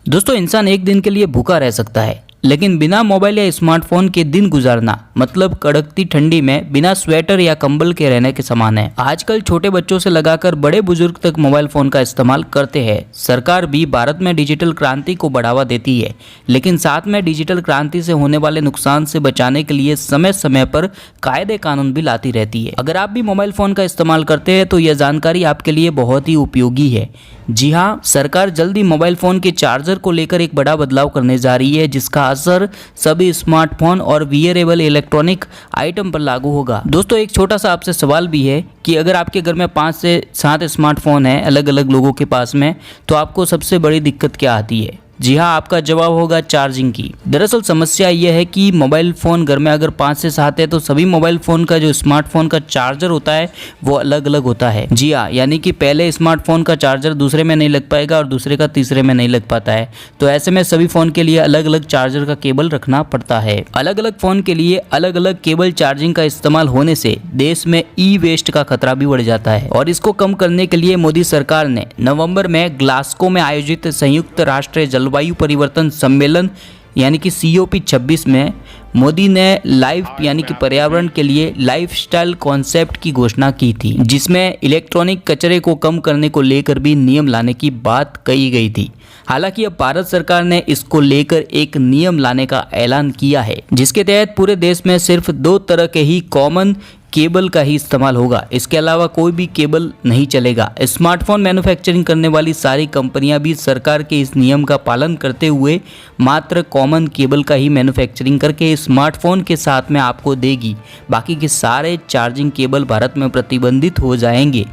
दोस्तों, इंसान एक दिन के लिए भूखा रह सकता है, लेकिन बिना मोबाइल या स्मार्टफोन के दिन गुजारना मतलब कड़कती ठंडी में बिना स्वेटर या कंबल के रहने के समान है। आजकल छोटे बच्चों से लगाकर बड़े बुजुर्ग तक मोबाइल फोन का इस्तेमाल करते हैं। सरकार भी भारत में डिजिटल क्रांति को बढ़ावा देती है, लेकिन साथ में डिजिटल क्रांति से होने वाले नुकसान से बचाने के लिए समय समय पर कायदे कानून भी लाती रहती है। अगर आप भी मोबाइल फोन का इस्तेमाल करते हैं तो यह जानकारी आपके लिए बहुत ही उपयोगी है। जी हाँ, सरकार जल्दी मोबाइल फोन के चार्जर को लेकर एक बड़ा बदलाव करने जा रही है, जिसका असर सभी स्मार्टफोन और वियरेबल इलेक्ट्रॉनिक आइटम पर लागू होगा। दोस्तों, एक छोटा सा आपसे सवाल भी है कि अगर आपके घर में 5 से 7 स्मार्टफोन हैं अलग अलग लोगों के पास में, तो आपको सबसे बड़ी दिक्कत क्या आती है? जी हाँ, आपका जवाब होगा चार्जिंग की। दरअसल समस्या यह है कि मोबाइल फ़ोन घर में अगर 5 से 7 है तो सभी मोबाइल फ़ोन का जो स्मार्टफोन का चार्जर होता है वो अलग अलग होता है। जी हाँ, यानी कि पहले स्मार्टफोन का चार्जर दूसरे में नहीं लग पाएगा और दूसरे का तीसरे में नहीं लग पाता है। तो ऐसे में सभी फ़ोन के लिए अलग अलग चार्जर का केबल रखना पड़ता है। अलग अलग फ़ोन के लिए अलग अलग केबल चार्जिंग का इस्तेमाल होने से देश में ई वेस्ट का खतरा भी बढ़ जाता है, और इसको कम करने के लिए मोदी सरकार ने नवंबर में ग्लासगो में आयोजित संयुक्त राष्ट्र जलवायु परिवर्तन सम्मेलन यानी कि COP26 में मोदी ने लाइफ यानी कि पर्यावरण के लिए लाइफस्टाइल कॉन्सेप्ट की घोषणा की थी, जिसमें इलेक्ट्रॉनिक कचरे को कम करने को लेकर भी नियम लाने की बात कही गई थी। हालांकि अब भारत सरकार ने इसको लेकर एक नियम लाने का ऐलान किया है, जिसके तहत पूरे देश में सिर्फ 2 तरह के ही कॉमन केबल का ही इस्तेमाल होगा। इसके अलावा कोई भी केबल नहीं चलेगा। स्मार्टफोन मैन्युफैक्चरिंग करने वाली सारी कंपनियां भी सरकार के इस नियम का पालन करते हुए मात्र कॉमन केबल का ही मैन्युफैक्चरिंग करके स्मार्टफोन के साथ में आपको देगी। बाकी के सारे चार्जिंग केबल भारत में प्रतिबंधित हो जाएंगे।